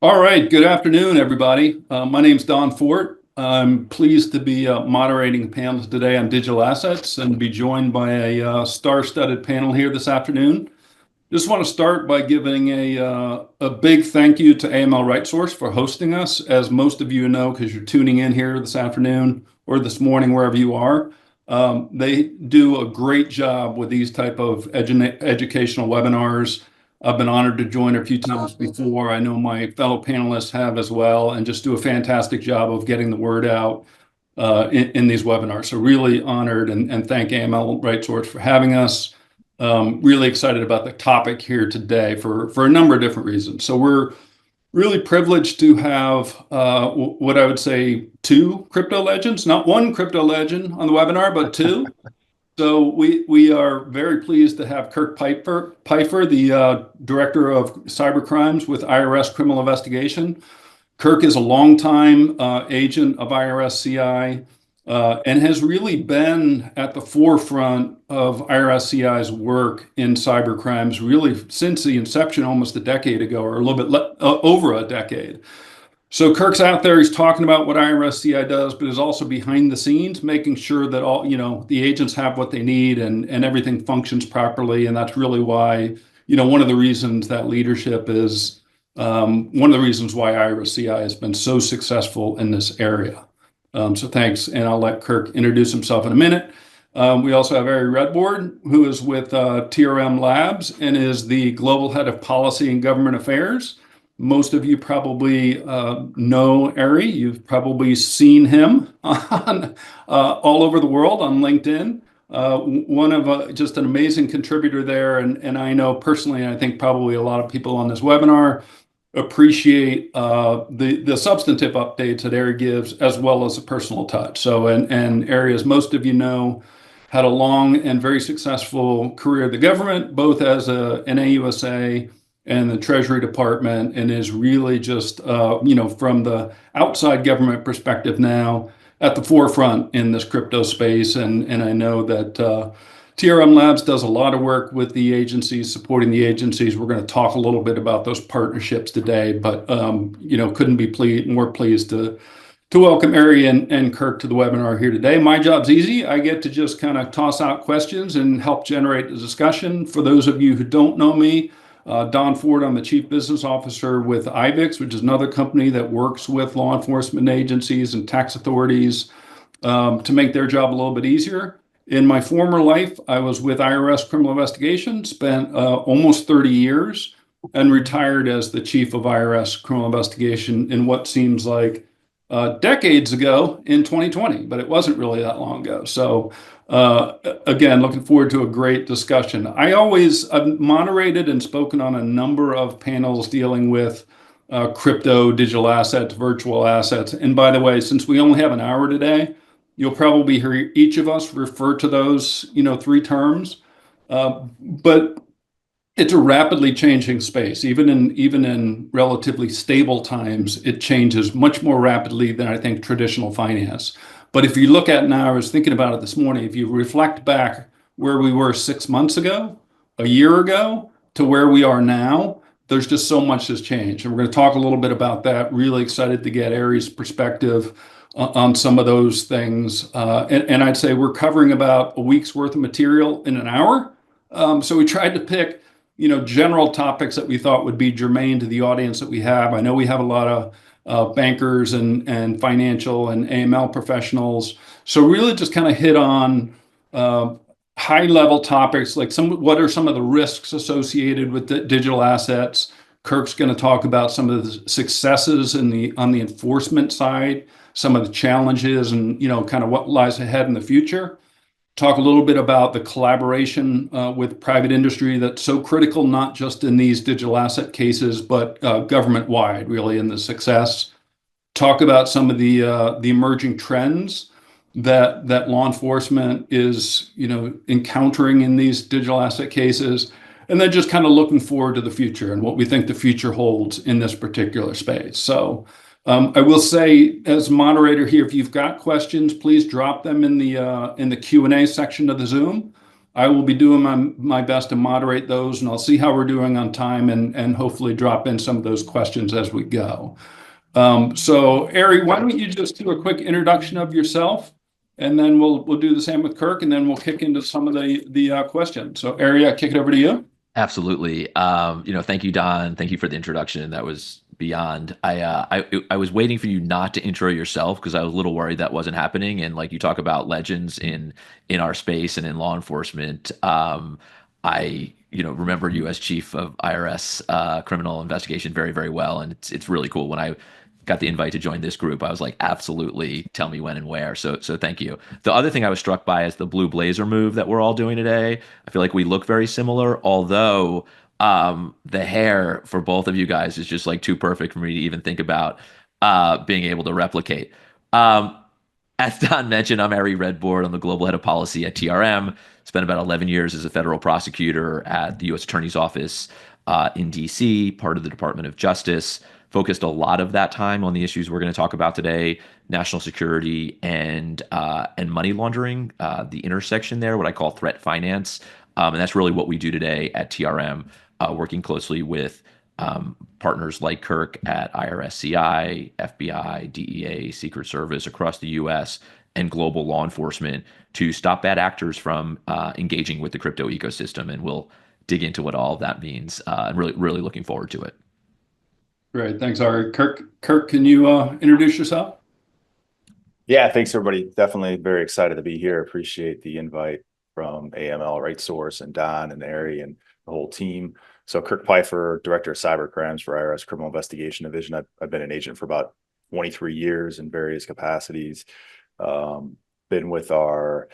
All right, good afternoon, everybody. My name's Don Fort. I'm pleased to be moderating panels today on digital assets and be joined by a star-studded panel here this afternoon. Just want to start by giving a big thank you to AML RightSource for hosting us. As most of you know, because you're tuning in here this afternoon or this morning, wherever you are, they do a great job with these type of educational webinars. I've been honored to join a few times before. I know my fellow panelists have as well, and just do a fantastic job of getting the word out in these webinars. So really honored and thank AML RightSource for having us. Really excited about the topic here today for a number of different reasons. So we're really privileged to have what I would say two crypto legends, not one crypto legend on the webinar, but two. So we are very pleased to have Kirk Pfeiffer, the Director of Cybercrimes with IRS Criminal Investigation. Kirk is a longtime agent of IRS CI and has really been at the forefront of IRS CI's work in cybercrimes really since the inception almost a decade ago, or a little bit over a decade. So Kirk's out there, he's talking about what IRS CI does, but is also behind the scenes, making sure that all, the agents have what they need and everything functions properly. And that's really why, one of the reasons that leadership is one of the reasons why IRS CI has been so successful in this area. So thanks, and I'll let Kirk introduce himself in a minute. We also have Ari Redward, who is with TRM Labs and is the Global Head of Policy and Government Affairs. Most of you probably know Ari. You've probably seen him on, all over the world on LinkedIn. One of just an amazing contributor there, and I know personally, and I think probably a lot of people on this webinar appreciate the substantive updates that Ari gives, as well as a personal touch. So, and Ari, as most of you know, had a long and very successful career in the government, both as an AUSA and the Treasury Department, and is really just, from the outside government perspective now at the forefront in this crypto space. And I know that TRM Labs does a lot of work with the agencies, supporting the agencies. We're going to talk a little bit about those partnerships today, but, couldn't be more pleased to welcome Ari and Kirk to the webinar here today. My job's easy. I get to just kind of toss out questions and help generate the discussion. For those of you who don't know me, Don Fort, I'm the Chief Business Officer with IBIX, which is another company that works with law enforcement agencies and tax authorities to make their job a little bit easier. In my former life, I was with IRS Criminal Investigation, spent almost 30 years, and retired as the Chief of IRS Criminal Investigation in what seems like decades ago in 2020, but it wasn't really that long ago. So again, looking forward to a great discussion. I've moderated and spoken on a number of panels dealing with crypto, digital assets, virtual assets. And by the way, since we only have an hour today, you'll probably hear each of us refer to those, three terms. But it's a rapidly changing space. Even in relatively stable times, it changes much more rapidly than I think traditional finance. But if you look at now, I was thinking about it this morning, if you reflect back where we were 6 months ago, a year ago, to where we are now, there's just so much has changed. And we're going to talk a little bit about that. Really excited to get Ari's perspective on some of those things. And I'd say we're covering about a week's worth of material in an hour. So we tried to pick general topics that we thought would be germane to the audience that we have. I know we have a lot of bankers and financial and AML professionals. So really just kind of hit on high level topics like what are some of the risks associated with the digital assets. Kirk's going to talk about some of the successes on the enforcement side, some of the challenges and kind of what lies ahead in the future. Talk a little bit about the collaboration with private industry that's so critical, not just in these digital asset cases, but government-wide, really, in the success. Talk about some of the emerging trends that law enforcement is, encountering in these digital asset cases, and then just kind of looking forward to the future and what we think the future holds in this particular space. So I will say, as moderator here, if you've got questions, please drop them in the Q&A section of the Zoom. I will be doing my best to moderate those, and I'll see how we're doing on time and hopefully drop in some of those questions as we go. So Ari, why don't you just do a quick introduction of yourself, and then we'll do the same with Kirk, and then we'll kick into some of the questions. So Ari, I kick it over to you. Absolutely. Thank you, Don. Thank you for the introduction. That was beyond. I was waiting for you not to intro yourself because I was a little worried that wasn't happening. And like you talk about legends in our space and in law enforcement, I remember you as chief of IRS criminal investigation very, very well, and it's really cool. When I got the invite to join this group, I was like, absolutely, tell me when and where. So thank you. The other thing I was struck by is the blue blazer move that we're all doing today. I feel like we look very similar, although the hair for both of you guys is just like too perfect for me to even think about being able to replicate. Um, as Don mentioned, I'm Ari Redboard. I'm the global head of policy at TRM. Spent about 11 years as a federal prosecutor at the U.S. Attorney's Office in D.C., part of the Department of Justice. Focused a lot of that time on the issues we're going to talk about today: national security and money laundering, the intersection there, what I call threat finance. And that's really what we do today at TRM, working closely with partners like Kirk at IRSCI, FBI, DEA, Secret Service across the US, and global law enforcement to stop bad actors from engaging with the crypto ecosystem. And we'll dig into what all of that means. And really, really looking forward to it. Great, thanks, Ari. Kirk, can you introduce yourself? Yeah, thanks everybody. Definitely very excited to be here. Appreciate the invite from AML, Right Source, and Don and Ari and the whole team. So Kirk Pfeiffer, Director of Cyber Crimes for IRS Criminal Investigation Division. I've been an agent for about 23 years in various capacities. Been with our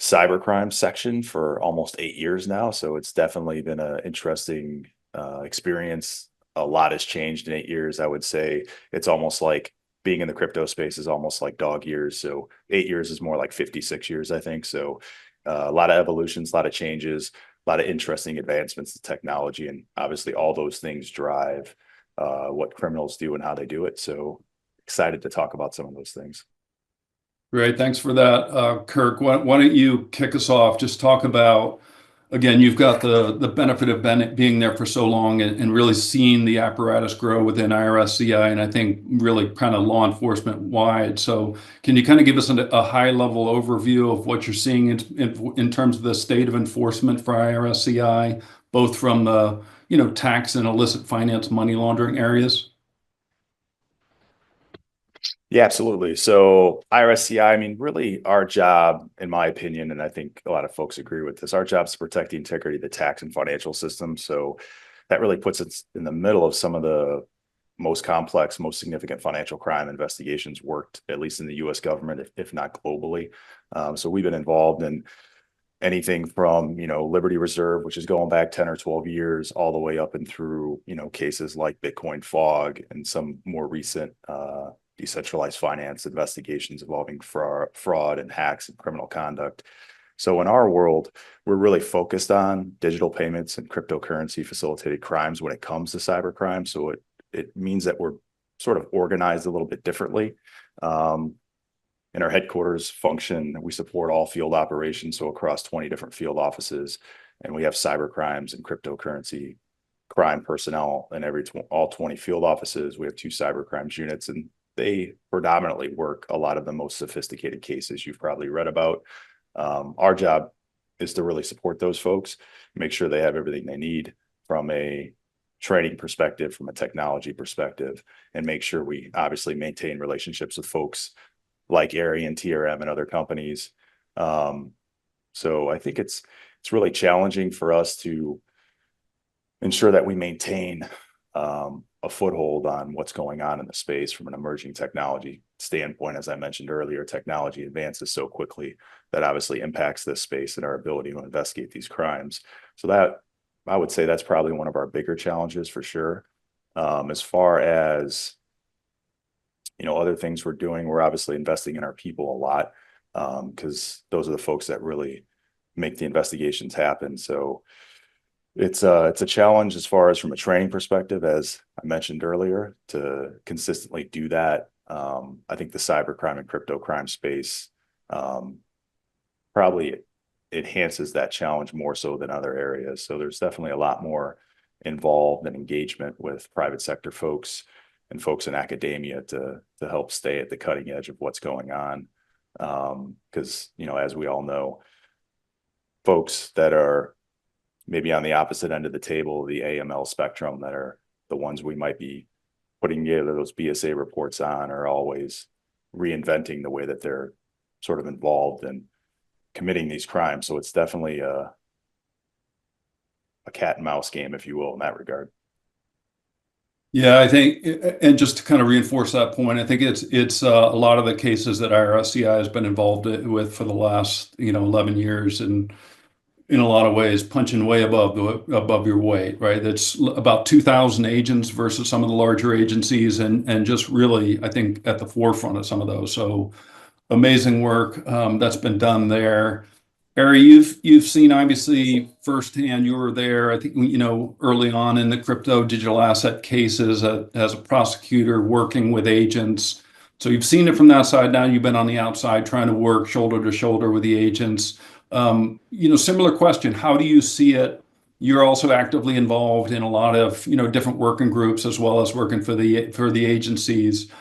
cybercrime section for almost 8 years now. So it's definitely been an interesting experience. A lot has changed in 8 years. I would say it's almost like being in the crypto space is almost like dog years. So 8 years is more like 56 years, I think. So a lot of evolutions, a lot of changes, a lot of interesting advancements in technology. And obviously all those things drive what criminals do and how they do it. So excited to talk about some of those things. Great, thanks for that, Kirk. Why don't you kick us off? Just talk about, again, you've got the benefit of being there for so long and really seeing the apparatus grow within IRSCI, and I think really kind of law enforcement wide. So can you kind of give us a high level overview of what you're seeing in terms of the state of enforcement for IRSCI, both from the tax and illicit finance money laundering areas? Yeah, absolutely. So IRSCI, I mean, really our job, in my opinion, and I think a lot of folks agree with this, our job is to protect the integrity of the tax and financial system. So that really puts us in the middle of some of the most complex, most significant financial crime investigations worked, at least in the US government, if not globally. So we've been involved in anything from, Liberty Reserve, which is going back 10 or 12 years, all the way up and through, cases like Bitcoin Fog and some more recent decentralized finance investigations involving fraud and hacks and criminal conduct. So in our world, we're really focused on digital payments and cryptocurrency facilitated crimes when it comes to cybercrime. So it means that we're sort of organized a little bit differently. In our headquarters function, we support all field operations, so across 20 different field offices, and we have cyber crimes and cryptocurrency crime personnel in all 20 field offices. We have 2 cyber crimes units, and they predominantly work a lot of the most sophisticated cases you've probably read about. Our job is to really support those folks, make sure they have everything they need from a training perspective, from a technology perspective, and make sure we obviously maintain relationships with folks like Ari and TRM and other companies. So I think it's really challenging for us to ensure that we maintain a foothold on what's going on in the space from an emerging technology standpoint. As I mentioned earlier, technology advances so quickly that obviously impacts this space and our ability to investigate these crimes. So that, I would say, that's probably one of our bigger challenges for sure. As far as other things we're doing, we're obviously investing in our people a lot, because those are the folks that really make the investigations happen. So it's a challenge as far as from a training perspective, as I mentioned earlier, to consistently do that. I think the cybercrime and crypto crime space, probably enhances that challenge more so than other areas. So there's definitely a lot more involved and engagement with private sector folks and folks in academia to help stay at the cutting edge of what's going on. Because, as we all know, folks that are maybe on the opposite end of the table, the AML spectrum, that are the ones we might be putting together those BSA reports on, are always reinventing the way that they're sort of involved in committing these crimes. So it's definitely a cat and mouse game, if you will, in that regard. Yeah, I think, and just to kind of reinforce that point, I think it's a lot of the cases that IRSCI has been involved with for the last 11 years, and in a lot of ways punching way above your weight, right? That's about 2,000 agents versus some of the larger agencies, and just really, I think, at the forefront of some of those. So amazing work that's been done there. Ari, you've seen, obviously, firsthand. You were there, I think, early on in the crypto digital asset cases as a prosecutor working with agents. So you've seen it from that side. Now you've been on the outside trying to work shoulder to shoulder with the agents. Similar question: how do you see it? You're also actively involved in a lot of different working groups, as well as working for the agencies.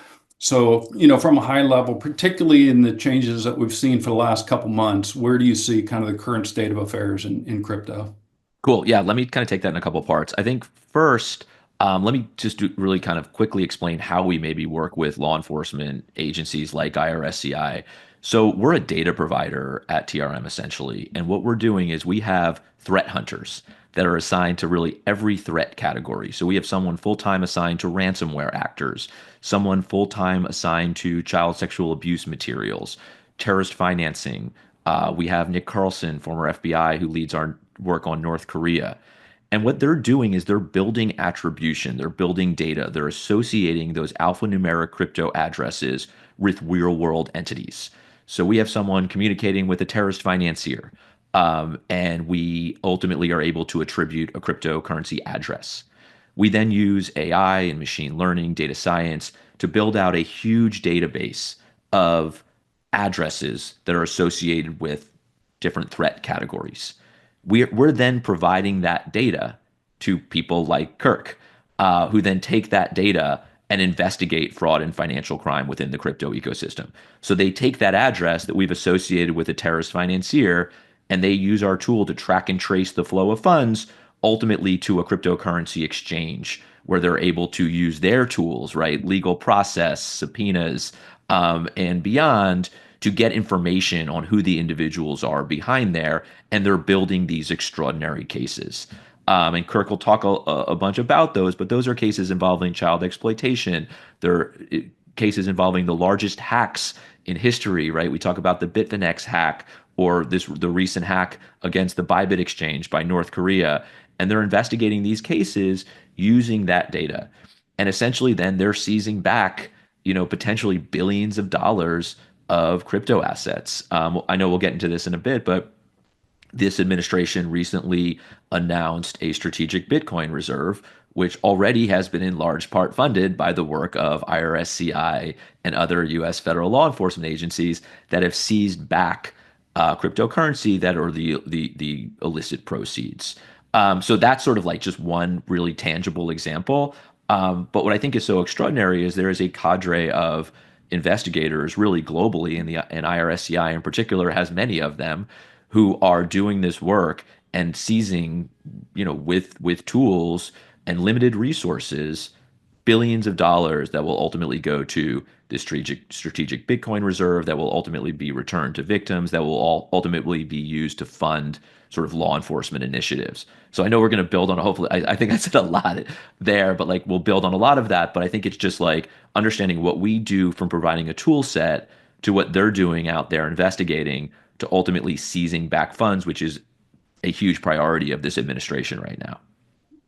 So, from a high level, particularly in the changes that we've seen for the last couple months, where do you see kind of the current state of affairs in crypto? Cool. Yeah, let me kind of take that in a couple parts. I think first, let me just really kind of quickly explain how we maybe work with law enforcement agencies like IRSCI. So we're a data provider at TRM, essentially. And what we're doing is we have threat hunters that are assigned to really every threat category. So we have someone full-time assigned to ransomware actors, someone full-time assigned to child sexual abuse materials, terrorist financing. We have Nick Carlson, former FBI, who leads our work on North Korea. And what they're doing is they're building attribution, they're building data, they're associating those alphanumeric crypto addresses with real world entities. So we have someone communicating with a terrorist financier, and we ultimately are able to attribute a cryptocurrency address. We then use AI and machine learning, data science to build out a huge database of addresses that are associated with different threat categories. We're then providing that data to people like Kirk, who then take that data and investigate fraud and financial crime within the crypto ecosystem. So they take that address that we've associated with a terrorist financier, and they use our tool to track and trace the flow of funds ultimately to a cryptocurrency exchange, where they're able to use their tools, right? Legal process, subpoenas, and beyond, to get information on who the individuals are behind there, and they're building these extraordinary cases. And Kirk will talk a bunch about those, but those are cases involving child exploitation. They're cases involving the largest hacks in history, right? We talk about the Bitfinex hack, or the recent hack against the Bybit exchange by North Korea. And they're investigating these cases using that data. And essentially then they're seizing back, potentially billions of dollars of crypto assets. I know we'll get into this in a bit, but this administration recently announced a strategic Bitcoin reserve, which already has been in large part funded by the work of IRSCI and other U.S. federal law enforcement agencies that have seized back cryptocurrency that are the illicit proceeds. So that's sort of like just one really tangible example. But what I think is so extraordinary is there is a cadre of investigators really globally, and IRSCI in particular has many of them, who are doing this work and seizing, with tools and limited resources, billions of dollars that will ultimately go to the strategic Bitcoin reserve, that will ultimately be returned to victims, that will ultimately be used to fund sort of law enforcement initiatives. So I know we're going to build on, hopefully, I think I said a lot there, but like we'll build on a lot of that. But I think it's just like understanding what we do, from providing a tool set to what they're doing out there investigating, to ultimately seizing back funds, which is a huge priority of this administration right now.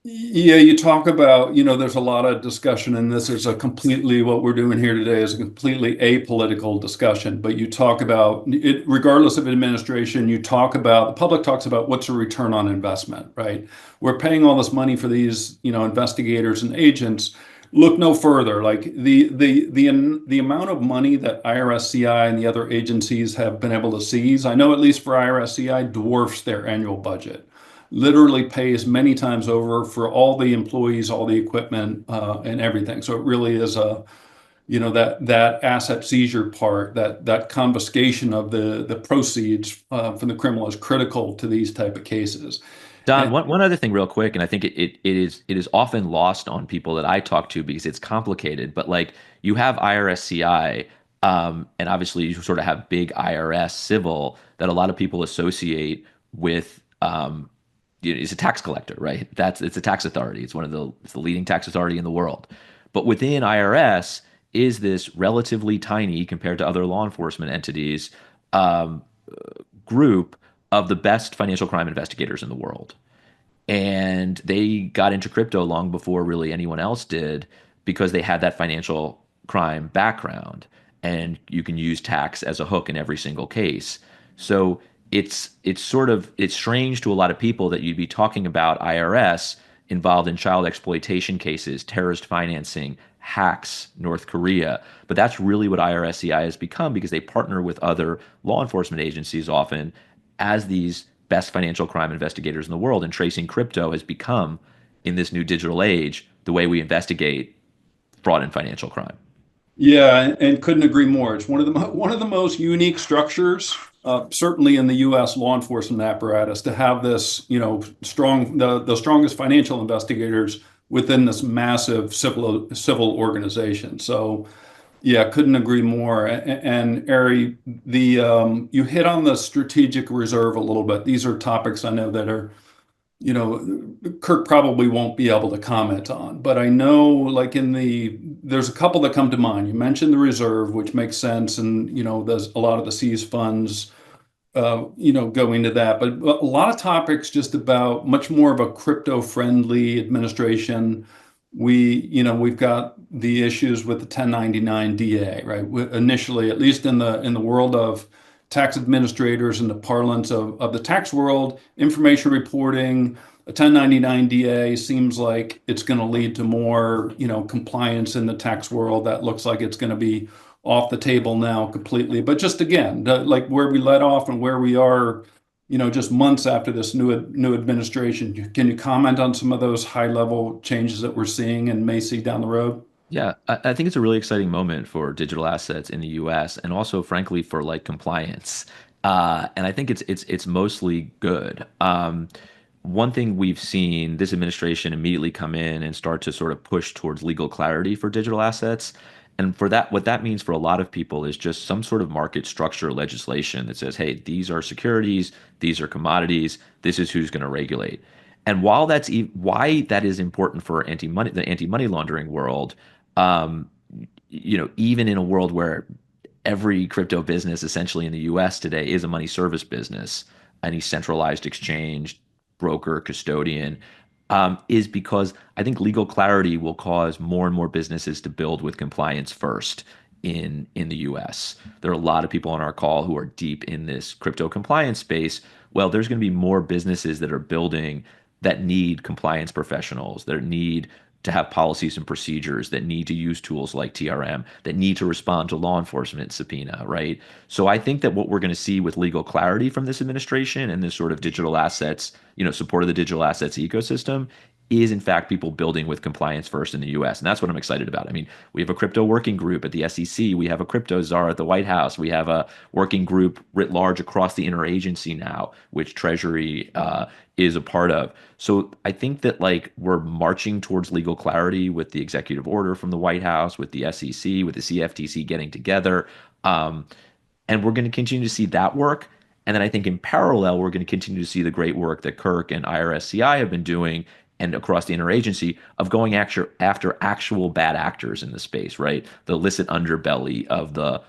Yeah, you talk about, there's a lot of discussion in this. What we're doing here today is a completely apolitical discussion, but you talk about it, regardless of administration, the public talks about what's a return on investment, right? We're paying all this money for these, investigators and agents. look no further. Like the amount of money that IRSCI and the other agencies have been able to seize, I know at least for IRSCI, dwarfs their annual budget. Literally pays many times over for all the employees, all the equipment, and everything. So it really is a, that asset seizure part, that confiscation of the proceeds from the criminal is critical to these type of cases. Don, And one other thing real quick, and I think it is often lost on people that I talk to because it's complicated, but like you have IRSCI, and obviously you sort of have big IRS civil that a lot of people associate with it's a tax collector, right? It's a tax authority. It's the leading tax authority in the world. But within IRS is this relatively tiny compared to other law enforcement entities um, group of the best financial crime investigators in the world. And they got into crypto long before really anyone else did because they had that financial crime background. And you can use tax as a hook in every single case. So it's strange to a lot of people that you'd be talking about IRS involved in child exploitation cases, terrorist financing, hacks, North Korea. But that's really what IRSCI has become because they partner with other law enforcement agencies often as these best financial crime investigators in the world. And tracing crypto has become, in this new digital age, the way we investigate fraud and financial crime. yeah, and couldn't agree more. It's one of the most unique structures, certainly in the U.S. law enforcement apparatus, to have this, the strongest financial investigators within this massive civil organization. So, yeah, couldn't agree more. And Ari, you hit on the strategic reserve a little bit. These are topics I know that are, Kirk probably won't be able to comment on, but I know like there's a couple that come to mind. You mentioned the reserve, which makes sense. And, there's a lot of the seized funds, go into that, but a lot of topics just about much more of a crypto friendly administration. We've got the issues with the 1099 DA, right? Initially, at least in the world of tax administrators and the parlance of the tax world, information reporting, a 1099 DA seems like it's going to lead to more, compliance in the tax world. That looks like it's going to be off the table now completely. But just again, like where we let off and where we are, just months after this new administration, can you comment on some of those high level changes that we're seeing and may see down the road? Yeah, I think it's a really exciting moment for digital assets in the U.S. and also, frankly, for like compliance. And I think it's mostly good. One thing we've seen this administration immediately come in and start to sort of push towards legal clarity for digital assets. And for that, what that means for a lot of people is just some sort of market structure legislation that says, hey, these are securities, these are commodities, this is who's going to regulate. And while why that is important for the anti-money laundering world, um, even in a world where every crypto business essentially in the US today is a money service business, any centralized exchange, broker, custodian, is because I think legal clarity will cause more and more businesses to build with compliance first in the US. There are a lot of people on our call who are deep in this crypto compliance space. Well, there's going to be more businesses that are building that need compliance professionals, that need to have policies and procedures, that need to use tools like TRM, that need to respond to law enforcement subpoena, right? So I think that what we're going to see with legal clarity from this administration and this sort of digital assets, support of the digital assets ecosystem is in fact people building with compliance first in the US. And that's what I'm excited about. I mean, we have a crypto working group at the SEC. We have a crypto czar at the White House. We have a working group writ large across the interagency now, which Treasury is a part of. So I think that like we're marching towards legal clarity with the executive order from the White House, with the SEC, with the CFTC getting together. And we're going to continue to see that work. And then I think in parallel, we're going to continue to see the great work that Kirk and IRSCI have been doing and across the interagency of going after actual bad actors in the space, right? The illicit underbelly of the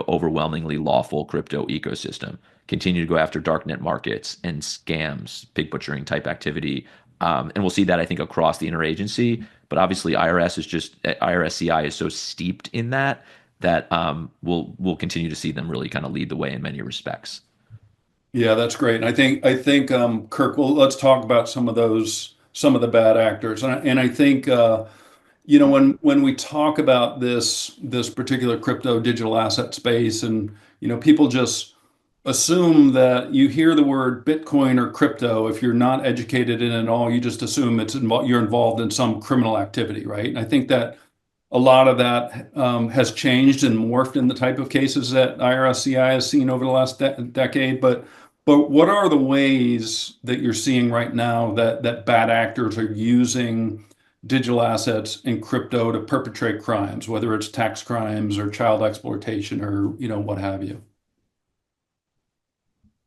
overwhelmingly lawful crypto ecosystem. Continue to go after darknet markets and scams, pig butchering type activity. And we'll see that, I think, across the interagency. But obviously, IRSCI is so steeped in that we'll continue to see them really kind of lead the way in many respects. Yeah, that's great. And I think Kirk, well, let's talk about some of the bad actors. And I think when we talk about this particular crypto digital asset space, and people just assume that you hear the word Bitcoin or crypto, if you're not educated in it at all, you just assume you're involved in some criminal activity, right? And I think that a lot of that has changed and morphed in the type of cases that IRSCI has seen over the last decade. But what are the ways that you're seeing right now that bad actors are using digital assets and crypto to perpetrate crimes, whether it's tax crimes or child exploitation or what have you?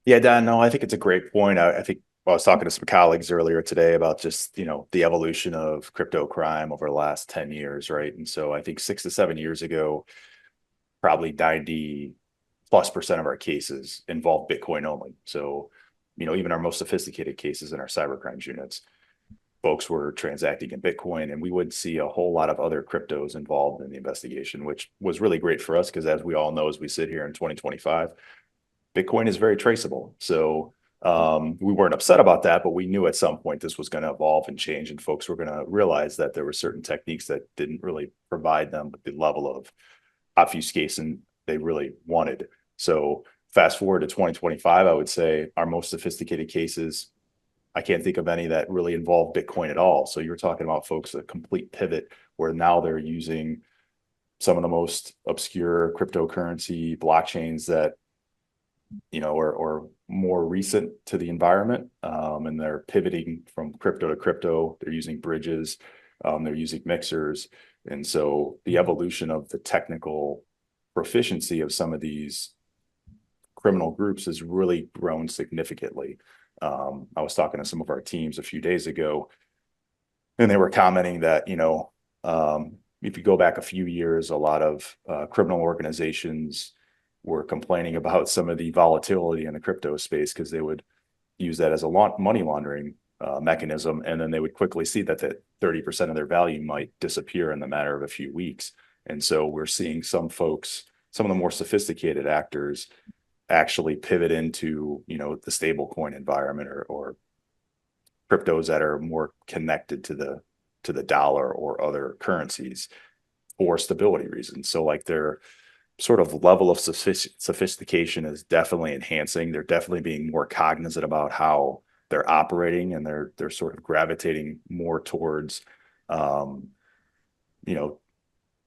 Yeah, Dan, no, I think it's a great point. I think I was talking to some colleagues earlier today about just, the evolution of crypto crime over the last 10 years, right? And so I think 6 to 7 years ago, probably 90+% of our cases involve Bitcoin only. So, even our most sophisticated cases in our cybercrimes units, folks were transacting in Bitcoin, and we wouldn't see a whole lot of other cryptos involved in the investigation, which was really great for us because, as we all know, as we sit here in 2025, Bitcoin is very traceable. So we weren't upset about that, but we knew at some point this was going to evolve and change, and folks were going to realize that there were certain techniques that didn't really provide them with the level of obfuscation they really wanted. So fast forward to 2025, I would say our most sophisticated cases, I can't think of any that really involve Bitcoin at all. So you're talking about folks, a complete pivot where now they're using some of the most obscure cryptocurrency blockchains that or more recent to the environment, and they're pivoting from crypto to crypto. They're using bridges, they're using mixers, and so the evolution of the technical proficiency of some of these criminal groups has really grown significantly. I was talking to some of our teams a few days ago, and they were commenting that if you go back a few years, a lot of criminal organizations were complaining about some of the volatility in the crypto space because they would use that as a money laundering mechanism, and then they would quickly see that 30% of their value might disappear in the matter of a few weeks. And so we're seeing some folks, some of the more sophisticated actors, actually pivot into the stable coin environment or cryptos that are more connected to the dollar or other currencies for stability reasons. So like their sort of level of sophistication is definitely enhancing. They're definitely being more cognizant about how they're operating, and they're sort of gravitating more towards, I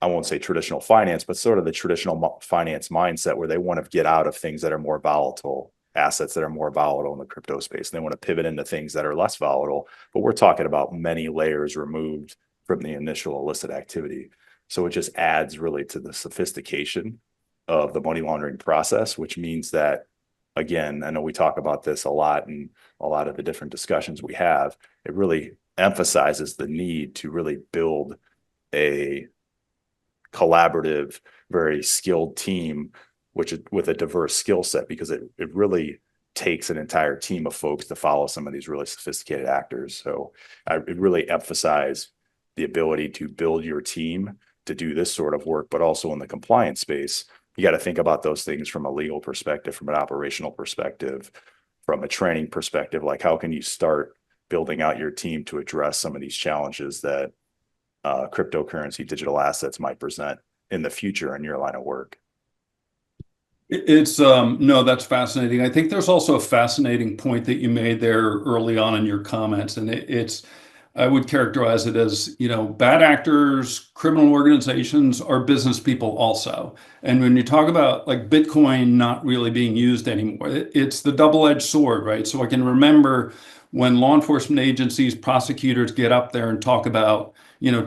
won't say traditional finance, but sort of the traditional finance mindset where they want to get out of things that are more volatile, assets that are more volatile in the crypto space. And they want to pivot into things that are less volatile, but we're talking about many layers removed from the initial illicit activity. So it just adds really to the sophistication of the money laundering process, which means that, again, I know we talk about this a lot in a lot of the different discussions we have. It really emphasizes the need to really build a collaborative, very skilled team, with a diverse skill set, because it really takes an entire team of folks to follow some of these really sophisticated actors. So it really emphasized the ability to build your team to do this sort of work, but also in the compliance space, you got to think about those things from a legal perspective, from an operational perspective, from a training perspective. Like, how can you start building out your team to address some of these challenges that cryptocurrency digital assets might present in the future in your line of work? It's no, that's fascinating. I think there's also a fascinating point that you made there early on in your comments, and I would characterize it as, bad actors, criminal organizations are business people also. And when you talk about like Bitcoin not really being used anymore, it's the double-edged sword, right? So I can remember when law enforcement agencies, prosecutors get up there and talk about,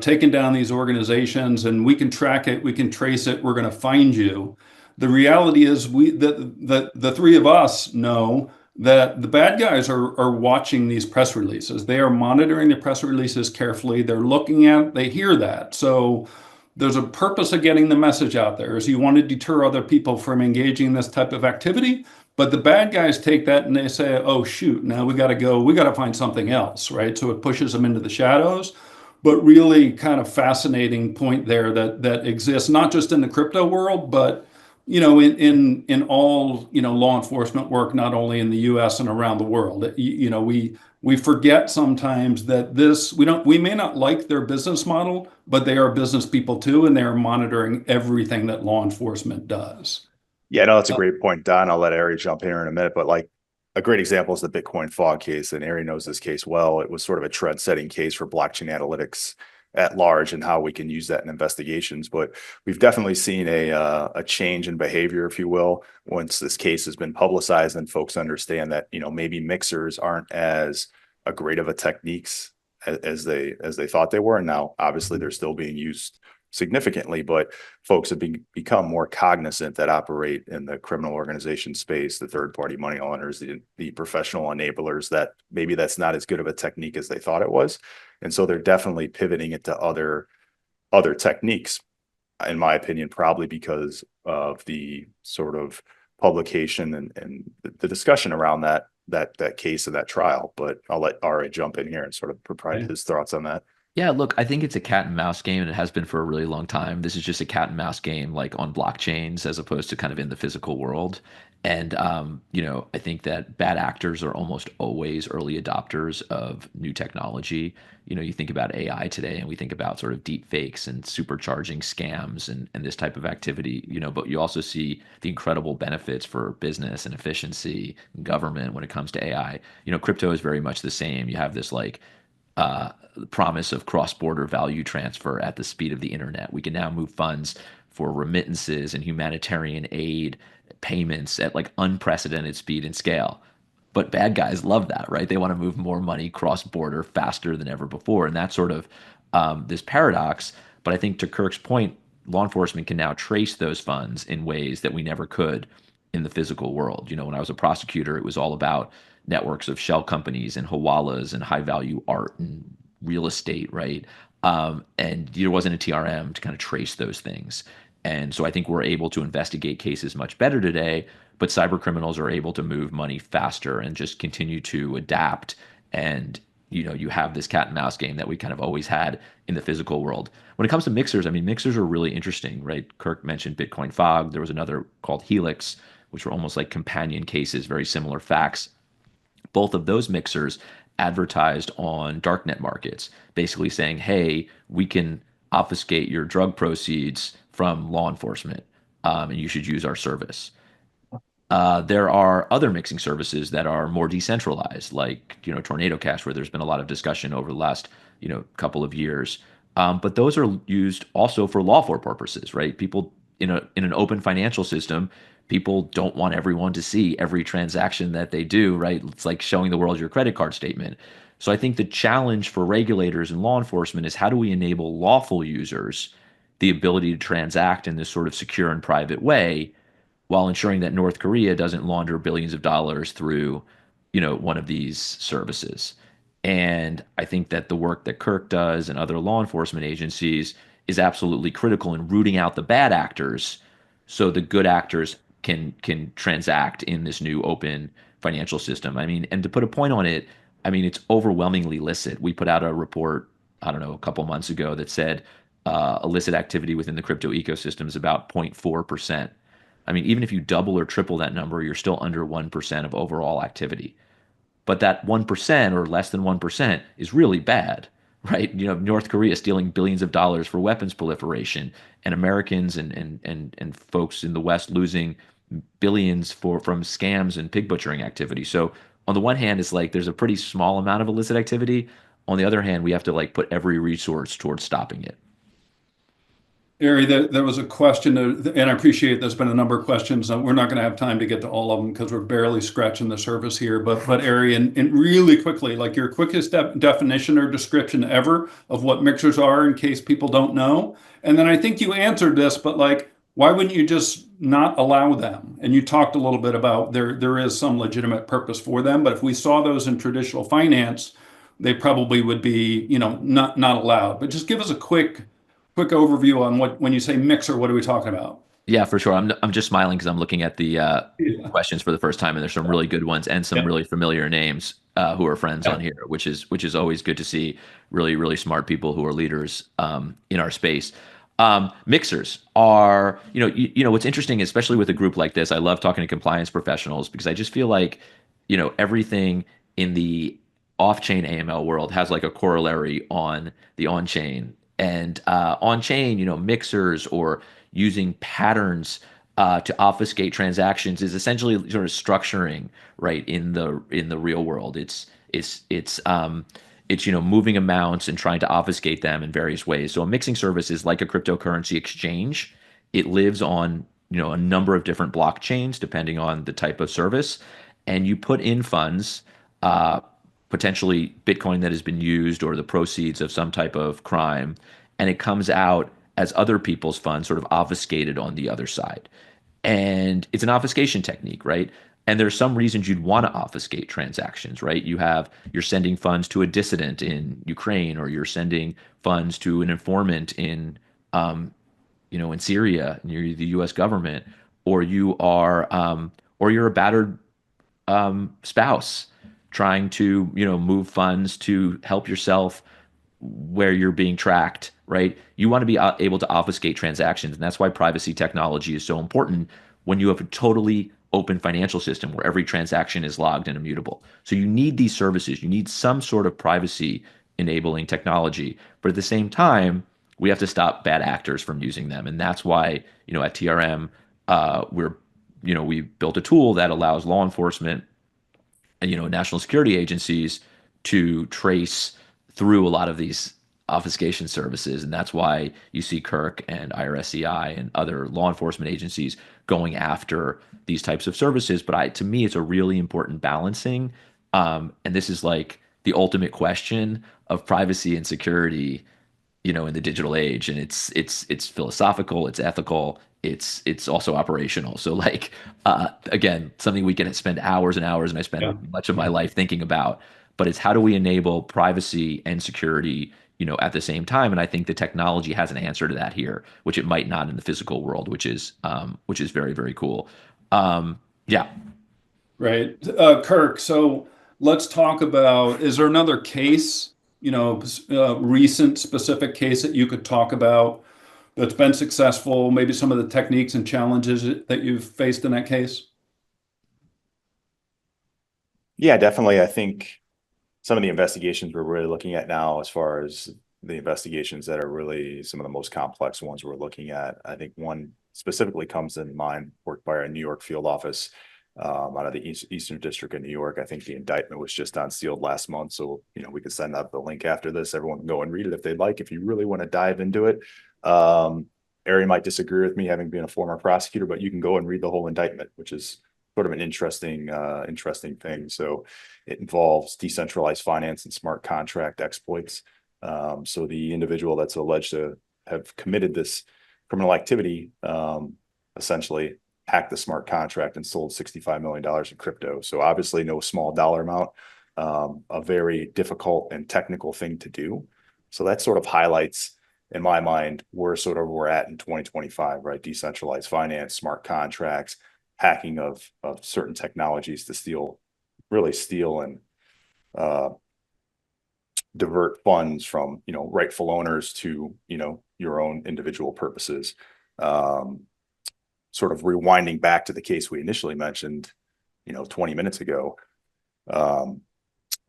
taking down these organizations, and we can track it, we can trace it, we're going to find you. The reality is the three of us know that the bad guys are watching these press releases. They are monitoring the press releases carefully. They're looking at, they hear that. So there's a purpose of getting the message out there, is you want to deter other people from engaging in this type of activity. But the bad guys take that and they say, oh, shoot, now we got to go, we got to find something else, right? So it pushes them into the shadows. But really kind of fascinating point there that exists, not just in the crypto world, but in all, law enforcement work, not only in the US and around the world, we forget sometimes that we may not like their business model, but they are business people too, and they are monitoring everything that law enforcement does. Yeah, no, that's a great point, Don. I'll let Ari jump in here in a minute, but like a great example is the Bitcoin fog case, and Ari knows this case well. It was sort of a trend-setting case for blockchain analytics at large and how we can use that in investigations. But we've definitely seen a change in behavior, if you will, once this case has been publicized and folks understand that maybe mixers aren't as a great of a techniques as they thought they were. And now obviously they're still being used significantly, but folks have become more cognizant that operate in the criminal organization space, the third-party money launderers, the professional enablers, that maybe that's not as good of a technique as they thought it was. And so they're definitely pivoting it to other techniques, in my opinion, probably because of the sort of publication and the discussion around that case and that trial. But I'll let Ari jump in here and sort of provide his thoughts on that. Yeah, look, I think it's a cat and mouse game, and it has been for a really long time. This is just a cat and mouse game, like on blockchains, as opposed to kind of in the physical world. And I think that bad actors are almost always early adopters of new technology. You think about AI today, and we think about sort of deep fakes and supercharging scams and this type of activity. But you also see the incredible benefits for business and efficiency and government when it comes to AI. Crypto is very much the same. You have this like the promise of cross-border value transfer at the speed of the internet. We can now move funds for remittances and humanitarian aid payments at like unprecedented speed and scale. But bad guys love that, right? They want to move more money cross-border faster than ever before. And that's sort of this paradox. But I think to Kirk's point, law enforcement can now trace those funds in ways that we never could in the physical world. When I was a prosecutor, it was all about networks of shell companies and hawalas and high value art and real estate, right? And there wasn't a TRM to kind of trace those things. And so I think we're able to investigate cases much better today, but cyber criminals are able to move money faster and just continue to adapt. And you have this cat and mouse game that we kind of always had in the physical world. When it comes to mixers, I mean, mixers are really interesting, right? Kirk mentioned Bitcoin Fog. There was another called Helix, which were almost like companion cases, very similar facts. Both of those mixers advertised on darknet markets, basically saying, hey, we can obfuscate your drug proceeds from law enforcement, and you should use our service. There are other mixing services that are more decentralized, like Tornado Cash, where there's been a lot of discussion over the last couple of years. But those are used also for lawful purposes, right? People in an open financial system, people don't want everyone to see every transaction that they do, right? It's like showing the world your credit card statement. So I think the challenge for regulators and law enforcement is how do we enable lawful users the ability to transact in this sort of secure and private way while ensuring that North Korea doesn't launder billions of dollars through, one of these services. And I think that the work that Kirk does and other law enforcement agencies is absolutely critical in rooting out the bad actors so the good actors can transact in this new open financial system. I mean, and to put a point on it, I mean, it's overwhelmingly illicit. We put out a report, I don't know, a couple months ago that said illicit activity within the crypto ecosystem is about 0.4%. I mean, even if you double or triple that number, you're still under 1% of overall activity. But that 1% or less than 1% is really bad, right? North Korea stealing billions of dollars for weapons proliferation, and Americans and folks in the West losing billions from scams and pig butchering activity. So on the one hand, it's like there's a pretty small amount of illicit activity. On the other hand, we have to like put every resource towards stopping it. Ari, there was a question, and I appreciate there's been a number of questions. We're not going to have time to get to all of them because we're barely scratching the surface here. But Ari, and really quickly, like your quickest definition or description ever of what mixers are in case people don't know. And then I think you answered this, but like, why wouldn't you just not allow them? And you talked a little bit about there is some legitimate purpose for them, but if we saw those in traditional finance, they probably would be, not allowed. But just give us a quick overview on when you say mixer, what are we talking about? Yeah, for sure. I'm just smiling because I'm looking at the questions for the first time, and there's some really good ones and some really familiar names who are friends on here, which is always good to see. Really, really smart people who are leaders in our space. Mixers are, what's interesting, especially with a group like this, I love talking to compliance professionals because I just feel like, everything in the off-chain AML world has like a corollary on the on-chain. And on-chain, mixers or using patterns to obfuscate transactions is essentially sort of structuring, right, in the real world. It's moving amounts and trying to obfuscate them in various ways. So a mixing service is like a cryptocurrency exchange. It lives on a number of different blockchains depending on the type of service, and you put in funds, potentially Bitcoin that has been used or the proceeds of some type of crime, and it comes out as other people's funds, sort of obfuscated on the other side. And it's an obfuscation technique, right? And there's some reasons you'd want to obfuscate transactions, right? You're sending funds to a dissident in Ukraine, or you're sending funds to an informant in Syria near the U.S. government, or or you're a battered spouse trying to move funds to help yourself where you're being tracked, right? You want to be able to obfuscate transactions, and that's why privacy technology is so important when you have a totally open financial system where every transaction is logged and immutable. So you need these services. You need some sort of privacy enabling technology, but at the same time, we have to stop bad actors from using them, and that's why at TRM we built a tool that allows law enforcement and national security agencies to trace through a lot of these obfuscation services, and that's why you see Kirk and IRSCI and other law enforcement agencies going after these types of services. But to me, it's a really important balancing, and this is like the ultimate question of privacy and security, in the digital age, and it's philosophical, it's ethical, it's also operational. So like again, something we can spend hours and hours, and I Yeah. spend much of my life thinking about. But it's how do we enable privacy and security, at the same time? And I think the technology has an answer to that here, which it might not in the physical world, which is very, very cool. Yeah. Right. Kirk, so let's talk about, is there another case, recent specific case that you could talk about that's been successful, maybe some of the techniques and challenges that you've faced in that case? Yeah, definitely. I think some of the investigations we're really looking at now, as far as the investigations that are really some of the most complex ones we're looking at, I think one specifically comes in mind, worked by our New York field office, out of the Eastern District of New York. I think the indictment was just unsealed last month. So, we could send out the link after this. Everyone can go and read it if they'd like, if you really want to dive into it. Ari might disagree with me, having been a former prosecutor, but you can go and read the whole indictment, which is sort of an interesting thing. So it involves decentralized finance and smart contract exploits. So the individual that's alleged to have committed this criminal activity essentially hacked the smart contract and sold $65 million in crypto. So obviously no small dollar amount, a very difficult and technical thing to do. So that sort of highlights, in my mind, where we're at in 2025, right? Decentralized finance, smart contracts, hacking of certain technologies to steal and divert funds from rightful owners to your own individual purposes. Sort of rewinding back to the case we initially mentioned 20 minutes ago,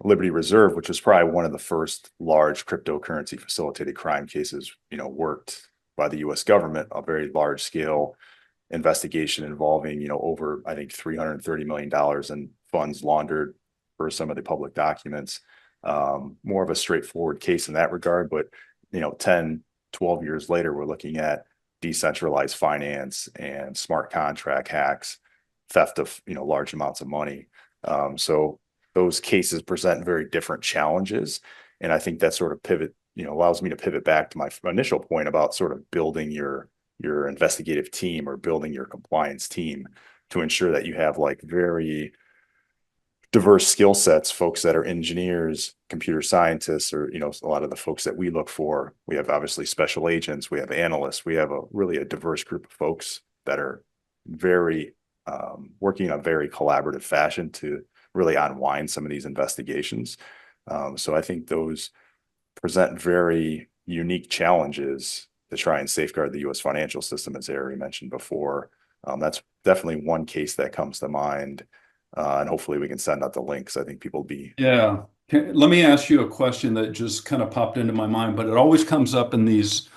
Liberty Reserve, which was probably one of the first large cryptocurrency facilitated crime cases worked by the U.S. government, a very large scale investigation involving over, I think, $330 million in funds laundered for some of the public documents. More of a straightforward case in that regard, but 10, 12 years later, we're looking at decentralized finance and smart contract hacks, theft of large amounts of money. So those cases present very different challenges, and I think that sort of allows me to pivot back to my initial point about sort of building your investigative team or building your compliance team to ensure that you have like very diverse skill sets, folks that are engineers, computer scientists, or a lot of the folks that we look for. We have obviously special agents, we have analysts, we have a diverse group of folks that are very working in a very collaborative fashion to really unwind some of these investigations. So I think those present very unique challenges to try and safeguard the U.S. financial system, as I already mentioned before. That's definitely one case that comes to mind. And hopefully we can send out the links. I think people will be. Yeah. Let me ask you a question that just kind of popped into my mind, but it always comes up in these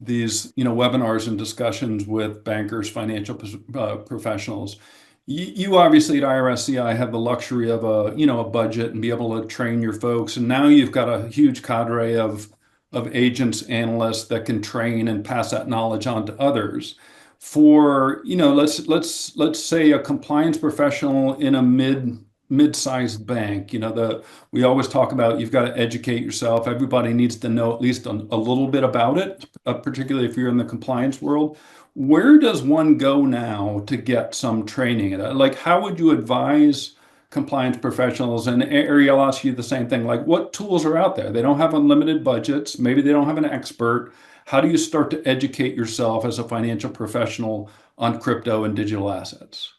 webinars and discussions with bankers, financial professionals. You obviously at IRSCI have the luxury of a budget and be able to train your folks, and now you've got a huge cadre of agents, analysts that can train and pass that knowledge on to others. For let's say a compliance professional in a mid-sized bank. We always talk about you've got to educate yourself. Everybody needs to know at least a little bit about it, particularly if you're in the compliance world. Where does one go now to get some training? Like, how would you advise compliance professionals? And Ariel, I'll ask you the same thing. Like, what tools are out there? They don't have unlimited budgets. Maybe they don't have an expert. How do you start to educate yourself as a financial professional on crypto and digital assets?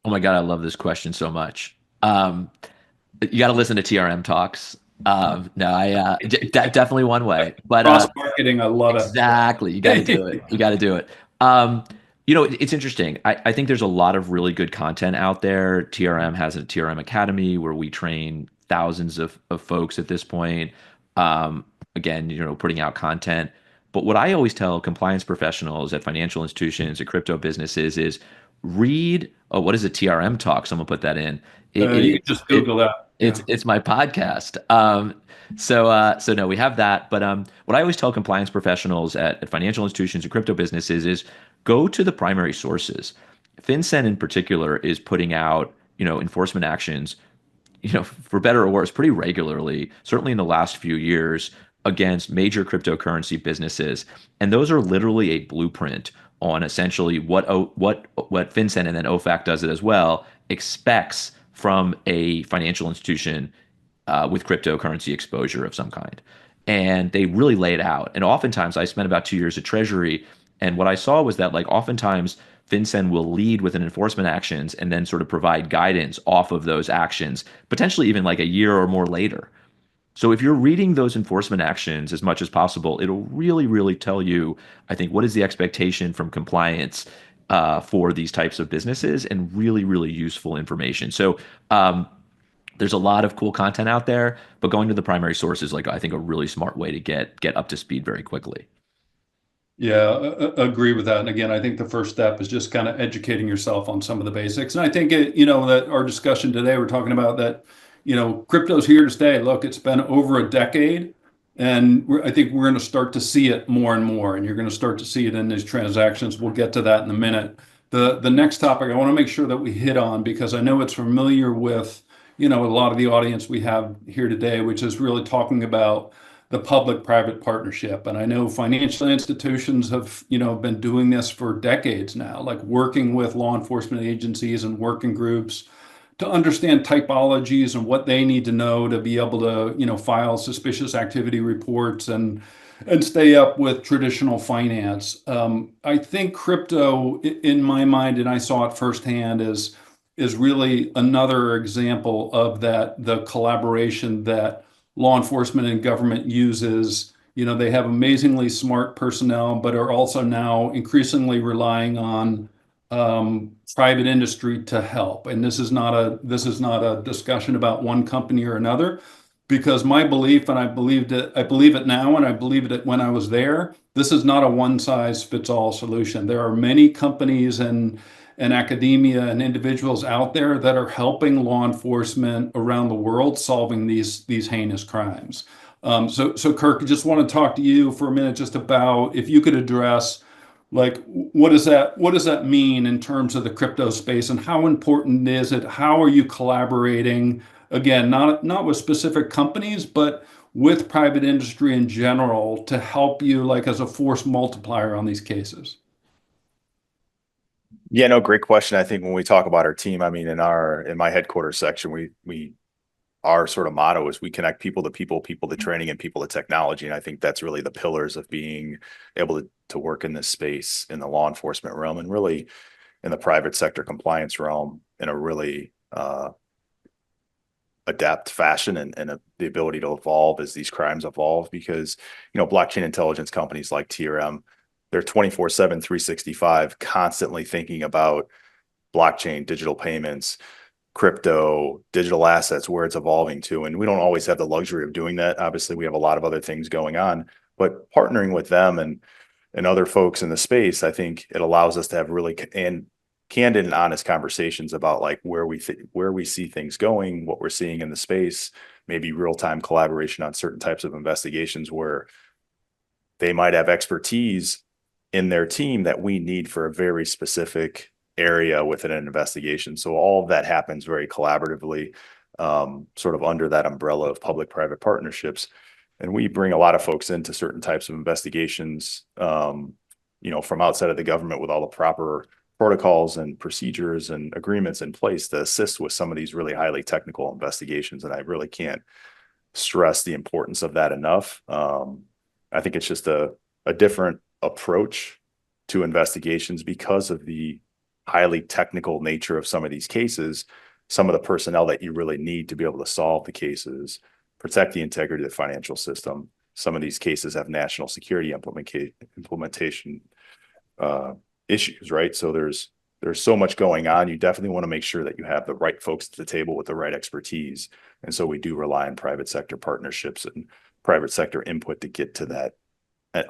Oh my God, I love this question so much. You got to listen to TRM talks. Definitely one way. But cross marketing, I love it. Exactly, you got to do it. You got to do it. It's interesting. I think there's a lot of really good content out there. TRM has a TRM Academy where we train thousands of folks at this point. Again, putting out content. But what I always tell compliance professionals at financial institutions, at crypto businesses is read, what is a TRM talk? Someone put that in. You can just Google that. It's my podcast. So no, we have that. But what I always tell compliance professionals at financial institutions and crypto businesses is go to the primary sources. FinCEN in particular is putting out, enforcement actions, for better or worse, pretty regularly, certainly in the last few years, against major cryptocurrency businesses. And those are literally a blueprint on essentially what FinCEN, and then OFAC does it as well, expects from a financial institution with cryptocurrency exposure of some kind. And they really lay it out. And oftentimes, I spent about 2 years at Treasury, and what I saw was that oftentimes FinCEN will lead with an enforcement actions and then sort of provide guidance off of those actions, potentially even a year or more later. So if you're reading those enforcement actions as much as possible, it'll really, really tell you, I think, what is the expectation from compliance for these types of businesses, and really, really useful information. So there's a lot of cool content out there, but going to the primary sources, I think, a really smart way to get up to speed very quickly. Yeah, agree with that. And again, I think the first step is just kind of educating yourself on some of the basics. And I think that our discussion today, we're talking about that, crypto's here to stay. Look, it's been over a decade, and I think we're going to start to see it more and more, and you're going to start to see it in these transactions. We'll get to that in a minute. The next topic I want to make sure that we hit on, because I know it's familiar with, a lot of the audience we have here today, which is really talking about the public-private partnership. And I know financial institutions have, been doing this for decades now, working with law enforcement agencies and working groups to understand typologies and what they need to know to be able to, file suspicious activity reports and stay up with traditional finance. I think crypto, in my mind, and I saw it firsthand, is really another example of that, the collaboration that law enforcement and government uses. They have amazingly smart personnel, but are also now increasingly relying on private industry to help. And this is not a discussion about one company or another, because my belief, and I believe it now, and I believed it when I was there, this is not a one size fits all solution. There are many companies and academia and individuals out there that are helping law enforcement around the world solving these heinous crimes. So Kirk, I just want to talk to you for a minute just about, if you could address, what does that mean in terms of the crypto space, and how important is it? How are you collaborating? Again, not with specific companies, but with private industry in general to help you as a force multiplier on these cases. Yeah, no, great question. I think when we talk about our team, in my headquarters section, our sort of motto is we connect people to people, people to training, and people to technology. And I think that's really the pillars of being able to work in this space in the law enforcement realm, and really in the private sector compliance realm, in a really adept fashion and the ability to evolve as these crimes evolve. Because, blockchain intelligence companies like TRM, they're 24/7, 365, constantly thinking about blockchain, digital payments, crypto, digital assets, where it's evolving to. And we don't always have the luxury of doing that. Obviously, we have a lot of other things going on, but partnering with them and other folks in the space, I think it allows us to have really candid and honest conversations about like where we see things going, what we're seeing in the space, maybe real-time collaboration on certain types of investigations where they might have expertise in their team that we need for a very specific area within an investigation. So all of that happens very collaboratively, sort of under that umbrella of public-private partnerships. And we bring a lot of folks into certain types of investigations, from outside of the government with all the proper protocols and procedures and agreements in place to assist with some of these really highly technical investigations. And I really can't stress the importance of that enough. I think it's just a different approach to investigations because of the highly technical nature of some of these cases, some of the personnel that you really need to be able to solve the cases, protect the integrity of the financial system. Some of these cases have national security implementation issues, right? So there's so much going on. You definitely want to make sure that you have the right folks at the table with the right expertise. And so we do rely on private sector partnerships and private sector input to get to that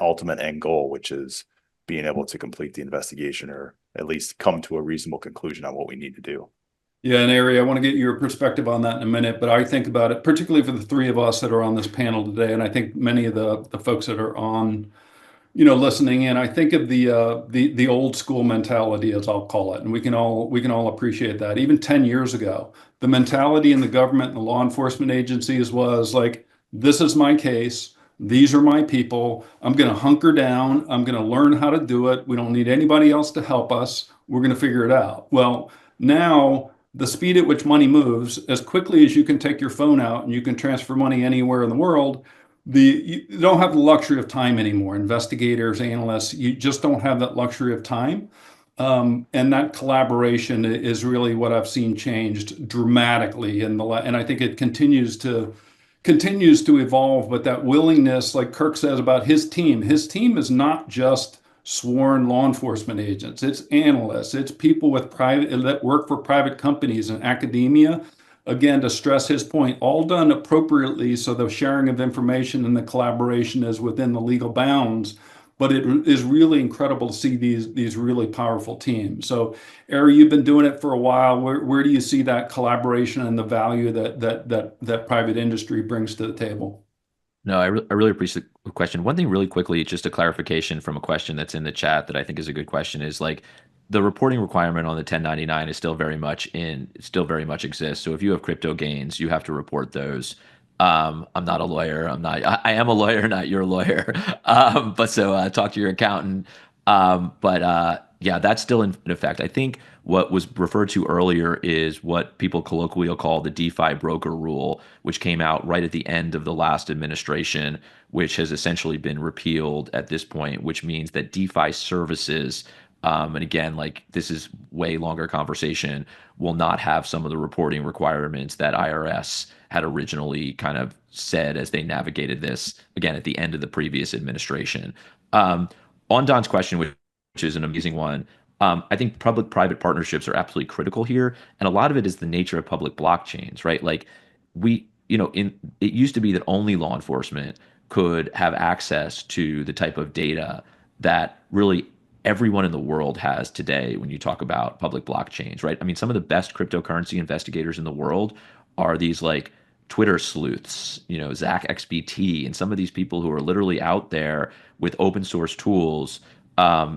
ultimate end goal, which is being able to complete the investigation or at least come to a reasonable conclusion on what we need to do. Yeah, and Ari, I want to get your perspective on that in a minute, but I think about it, particularly for the three of us that are on this panel today, and I think many of the folks that are on, listening in, I think of the old school mentality, as I'll call it, and we can all appreciate that. Even 10 years ago, the mentality in the government and the law enforcement agencies was like, this is my case. These are my people. I'm going to hunker down. I'm going to learn how to do it. We don't need anybody else to help us. We're going to figure it out. Well, now the speed at which money moves, as quickly as you can take your phone out and you can transfer money anywhere in the world, you don't have the luxury of time anymore. Investigators, analysts, you just don't have that luxury of time. And that collaboration is really what I've seen changed dramatically. And I think it continues to evolve, but that willingness, like Kirk says about his team is not just sworn law enforcement agents, it's analysts, it's people that work for private companies and academia. Again, to stress his point, all done appropriately, so the sharing of information and the collaboration is within the legal bounds. But it is really incredible to see these really powerful teams. So, Ari, you've been doing it for a while. Where do you see that collaboration and the value that private industry brings to the table? No, I really appreciate the question. One thing really quickly, just a clarification from a question that's in the chat that I think is a good question is like the reporting requirement on the 1099 is still very much exists. So if you have crypto gains, you have to report those. I'm not a lawyer. I am a lawyer, not your lawyer. But so talk to your accountant. Yeah, that's still in effect. I think what was referred to earlier is what people colloquially will call the DeFi broker rule, which came out right at the end of the last administration, which has essentially been repealed at this point, which means that DeFi services, and again, like this is way longer conversation, will not have some of the reporting requirements that IRS had originally kind of said as they navigated this, again, at the end of the previous administration. On Don's question, which is an amazing one, I think public-private partnerships are absolutely critical here. And a lot of it is the nature of public blockchains, right? Like it used to be that only law enforcement could have access to the type of data that really everyone in the world has today when you talk about public blockchains, right? I mean, some of the best cryptocurrency investigators in the world are these like Twitter sleuths, Zach XBT, and some of these people who are literally out there with open source tools,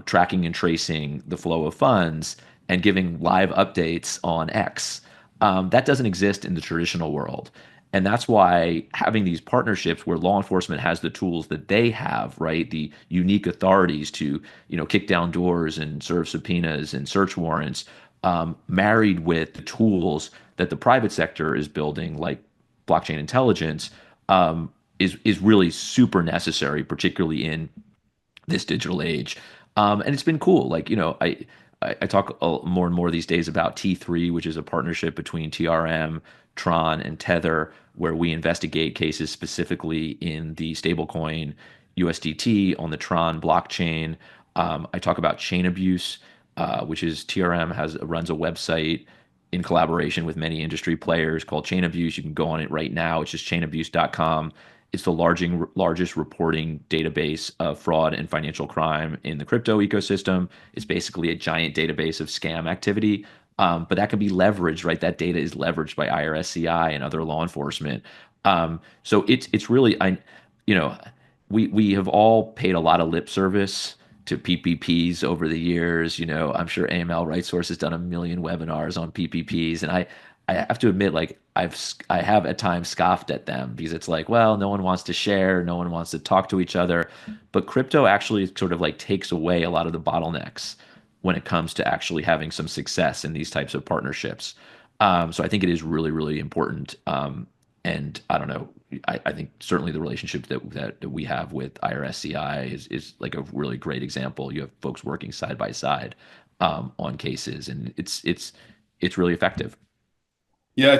tracking and tracing the flow of funds and giving live updates on X. That doesn't exist in the traditional world. And that's why having these partnerships where law enforcement has the tools that they have, right? The unique authorities to, kick down doors and serve subpoenas and search warrants, married with the tools that the private sector is building, like blockchain intelligence, is really super necessary, particularly in this digital age. And it's been cool. Like, I talk more and more these days about T3, which is a partnership between TRM, Tron, and Tether, where we investigate cases specifically in the stablecoin USDT on the Tron blockchain. I talk about chain abuse, which is TRM runs a website in collaboration with many industry players called Chain Abuse. You can go on it right now. It's just chainabuse.com. It's the largest reporting database of fraud and financial crime in the crypto ecosystem. It's basically a giant database of scam activity. But that can be leveraged, right? That data is leveraged by IRSCI and other law enforcement. So it's really, you know, we have all paid a lot of lip service to PPPs over the years. I'm sure AML Right Source has done a million webinars on PPPs, and I have to admit, like I have at times scoffed at them because it's like, well, no one wants to share, no one wants to talk to each other, but crypto actually sort of like takes away a lot of the bottlenecks when it comes to actually having some success in these types of partnerships. So I think it is really, really important. And I don't know, I think certainly the relationship that we have with IRSCI is like a really great example. You have folks working side by side on cases, and it's really effective. Yeah, I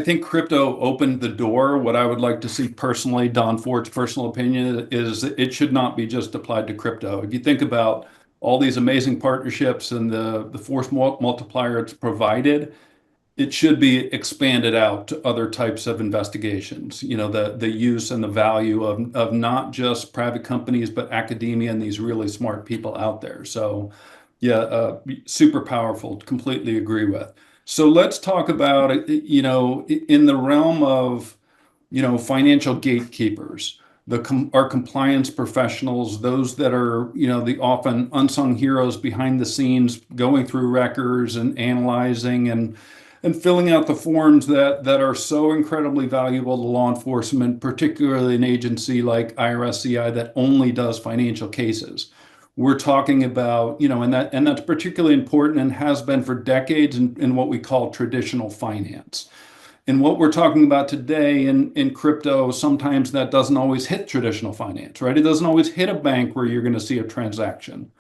think crypto opened the door. What I would like to see personally, Don Fort's personal opinion, is that it should not be just applied to crypto. If you think about all these amazing partnerships and the force multiplier it's provided, it should be expanded out to other types of investigations. The use and the value of not just private companies, but academia and these really smart people out there. So yeah, super powerful, completely agree with. So let's talk about it, in the realm of, financial gatekeepers, our compliance professionals, those that are, the often unsung heroes behind the scenes, going through records and analyzing and filling out the forms that are so incredibly valuable to law enforcement, particularly an agency like IRSCI that only does financial cases. We're talking about, and that's particularly important and has been for decades in what we call traditional finance. And what we're talking about today in crypto, sometimes that doesn't always hit traditional finance, right? It doesn't always hit a bank where you're going to see a transaction.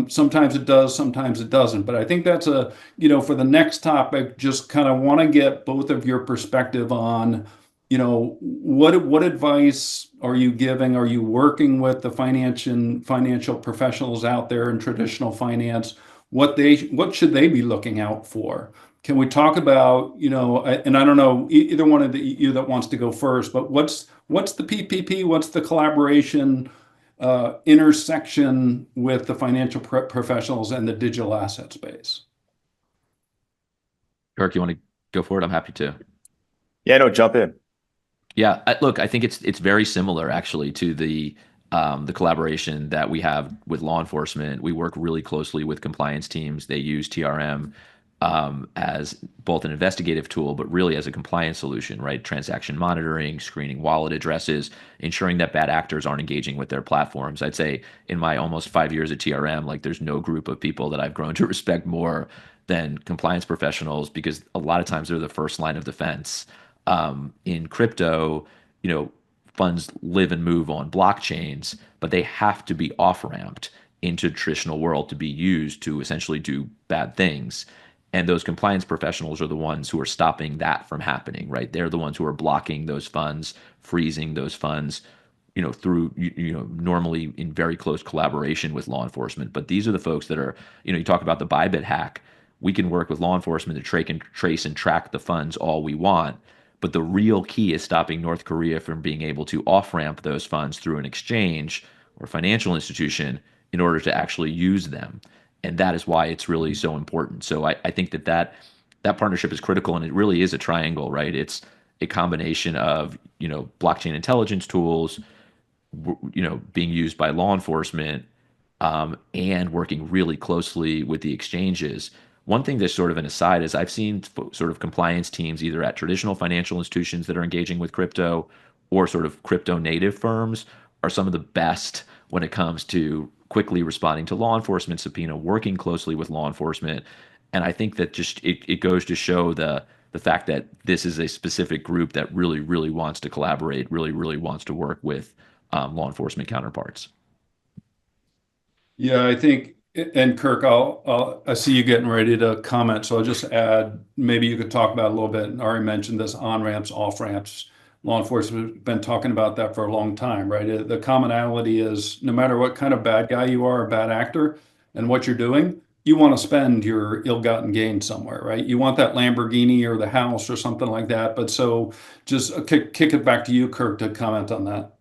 Sometimes it does, sometimes it doesn't. But I think that's for the next topic, just kind of want to get both of your perspective on, what advice are you giving? Are you working with the financial professionals out there in traditional finance? What should they be looking out for? Can we talk about, and I don't know, either one of you that wants to go first, but what's the PPP? What's the collaboration intersection with the financial professionals and the digital asset space? Kirk, you want to go for it? I'm happy to. Yeah, no, jump in. Yeah, look, I think it's very similar actually to the collaboration that we have with law enforcement. We work really closely with compliance teams. They use TRM as both an investigative tool, but really as a compliance solution, right? Transaction monitoring, screening wallet addresses, ensuring that bad actors aren't engaging with their platforms. I'd say in my almost 5 years at TRM, like there's no group of people that I've grown to respect more than compliance professionals, because a lot of times they're the first line of defense. In crypto, funds live and move on blockchains, but they have to be off-ramped into the traditional world to be used to essentially do bad things. And those compliance professionals are the ones who are stopping that from happening, right? They're the ones who are blocking those funds, freezing those funds, through, normally in very close collaboration with law enforcement. But these are the folks that are, you talk about the Bybit hack. We can work with law enforcement to trace and track the funds all we want. But the real key is stopping North Korea from being able to off-ramp those funds through an exchange or financial institution in order to actually use them. And that is why it's really so important. So I think that partnership is critical, and it really is a triangle, right? It's a combination of, blockchain intelligence tools, being used by law enforcement, and working really closely with the exchanges. One thing that's sort of an aside is I've seen sort of compliance teams either at traditional financial institutions that are engaging with crypto or sort of crypto native firms are some of the best when it comes to quickly responding to law enforcement subpoena, working closely with law enforcement. And I think that just it goes to show the fact that this is a specific group that really, really wants to collaborate, really, really wants to work with law enforcement counterparts. Yeah, I think And Kirk, I see you getting ready to comment, so I'll just add, maybe you could talk about it a little bit. And Ari mentioned this on-ramps, off-ramps. Law enforcement has been talking about that for a long time, right? The commonality is no matter what kind of bad guy you are, a bad actor, and what you're doing, you want to spend your ill-gotten gain somewhere, right? You want that Lamborghini or the house or something like that. But so just kick it back to you, Kirk, to comment on that.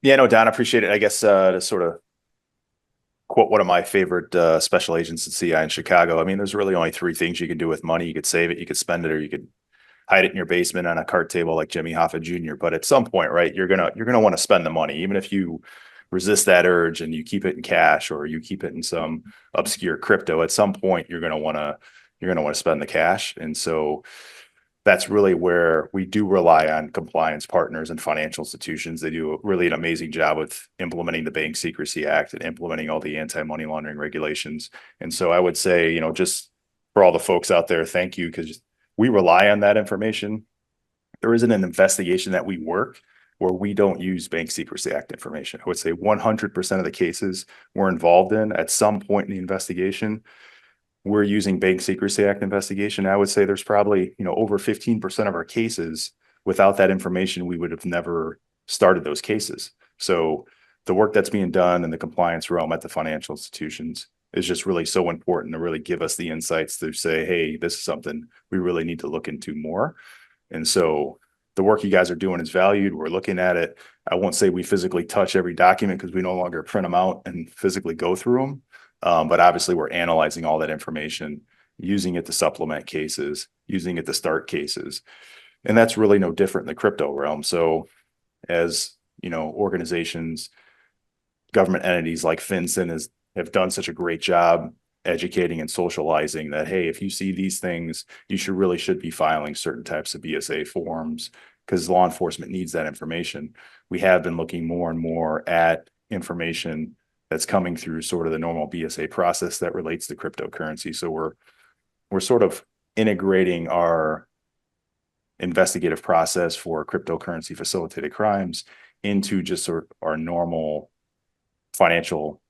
Yeah, no, Don, appreciate it. I guess to sort of quote one of my favorite special agents at CI in Chicago. I mean, there's really only three things you can do with money. You could save it, you could spend it, or you could hide it in your basement on a cart table like Jimmy Hoffa Jr. But at some point, right, you're gonna want to spend the money, even if you resist that urge and you keep it in cash or you keep it in some obscure crypto. At some point, you're gonna want to spend the cash, and so that's really where we do rely on compliance partners and financial institutions. They do really an amazing job with implementing the Bank Secrecy Act and implementing all the anti-money laundering regulations. And so I would say, just for all the folks out there, thank you, because we rely on that information. There isn't an investigation that we work where we don't use Bank Secrecy Act information. I would say 100% of the cases we're involved in at some point in the investigation, we're using Bank Secrecy Act investigation. I would say there's probably, over 15% of our cases, without that information, we would have never started those cases. So the work that's being done in the compliance realm at the financial institutions is just really so important to really give us the insights to say, hey, this is something we really need to look into more. And so the work you guys are doing is valued. We're looking at it. I won't say we physically touch every document because we no longer print them out and physically go through them. But obviously we're analyzing all that information, using it to supplement cases, using it to start cases. And that's really no different in the crypto realm. So as organizations, government entities like FinCEN have done such a great job educating and socializing that, hey, if you see these things, you should be filing certain types of BSA forms because law enforcement needs that information. We have been looking more and more at information that's coming through sort of the normal BSA process that relates to cryptocurrency. So we're sort of integrating our investigative process for cryptocurrency facilitated crimes into just sort of our normal financial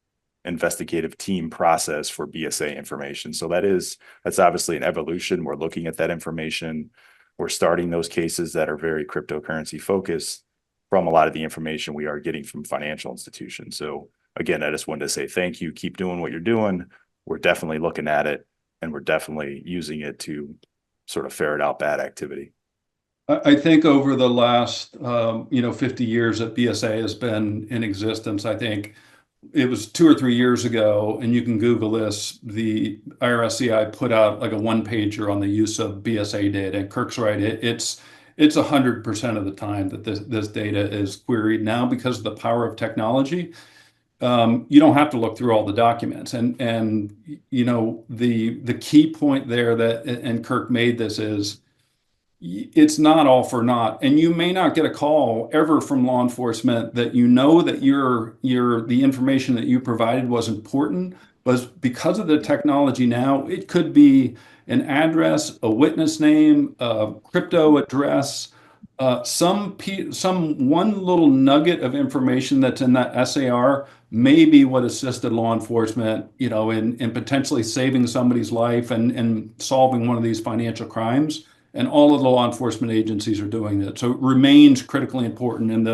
investigative team process for BSA information. So that's obviously an evolution. We're looking at that information. We're starting those cases that are very cryptocurrency focused from a lot of the information we are getting from financial institutions. So again, I just wanted to say thank you. Keep doing what you're doing. We're definitely looking at it, and we're definitely using it to sort of ferret out bad activity. I think over the last 50 years that BSA has been in existence, I think it was 2 or 3 years ago, and you can Google this, the IRSCI put out like a one-pager on the use of BSA data. And Kirk's right, it's 100% of the time that this data is queried now because of the power of technology. You don't have to look through all the documents. And the key point there and Kirk made this is it's not all for naught. And you may not get a call ever from law enforcement that that the information that you provided was important, but because of the technology now, it could be an address, a witness name, a crypto address, some one little nugget of information that's in that SAR may be what assisted law enforcement, in potentially saving somebody's life and solving one of these financial crimes. And all of the law enforcement agencies are doing that. So it remains critically important in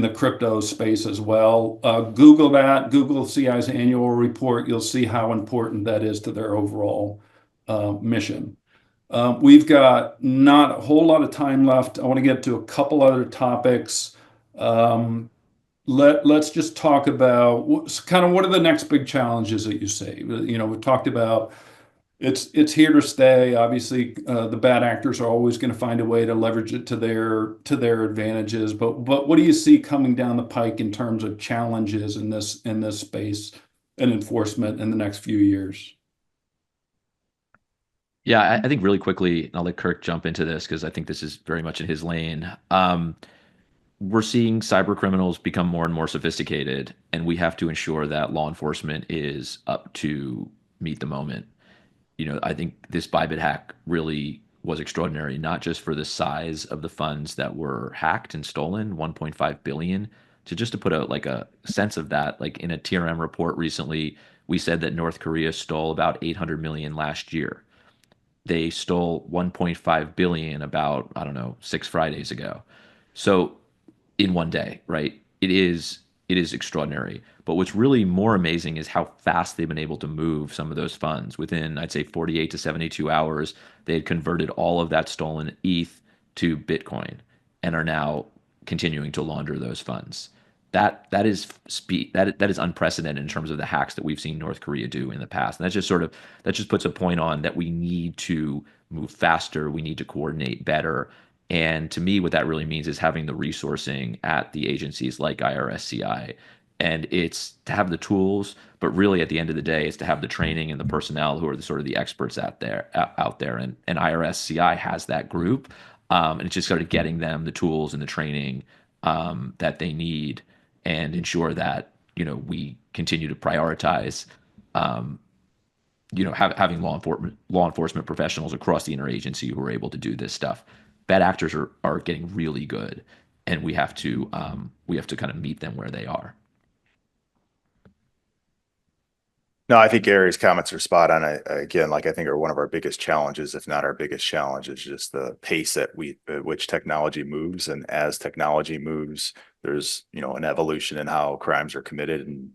the crypto space as well. Google that, Google CI's annual report. You'll see how important that is to their overall mission. We've got not a whole lot of time left. I want to get to a couple other topics. Let's just talk about kind of what are the next big challenges that you see. We've talked about it's here to stay. Obviously, the bad actors are always going to find a way to leverage it to their advantages. But what do you see coming down the pike in terms of challenges in this space and enforcement in the next few years? Yeah, I think really quickly, and I'll let Kirk jump into this because I think this is very much in his lane. We're seeing cyber criminals become more and more sophisticated, and we have to ensure that law enforcement is up to meet the moment. I think this Bybit hack really was extraordinary, not just for the size of the funds that were hacked and stolen, 1.5 billion, to put a sense of that, like in a TRM report recently, we said that North Korea stole about 800 million last year. They stole 1.5 billion about, I don't know, 6 Fridays ago. So in one day, right? It is extraordinary. But what's really more amazing is how fast they've been able to move some of those funds. Within, I'd say, 48 to 72 hours, they had converted all of that stolen ETH to Bitcoin and are now continuing to launder those funds. That is speed that is unprecedented in terms of the hacks that we've seen North Korea do in the past. And that just puts a point on that we need to move faster, we need to coordinate better. And to me, what that really means is having the resourcing at the agencies like IRSCI. And it's to have the tools, but really at the end of the day, it's to have the training and the personnel who are the sort of the experts out there. And IRSCI has that group. And it's just sort of getting them the tools and the training that they need and ensure that, we continue to prioritize having law enforcement professionals across the interagency who are able to do this stuff. Bad actors are getting really good, and we have to kind of meet them where they are. No, I think Gary's comments are spot on. Again, like I think are one of our biggest challenges, if not our biggest challenge, is just the pace at which technology moves. And as technology moves, there's, an evolution in how crimes are committed. And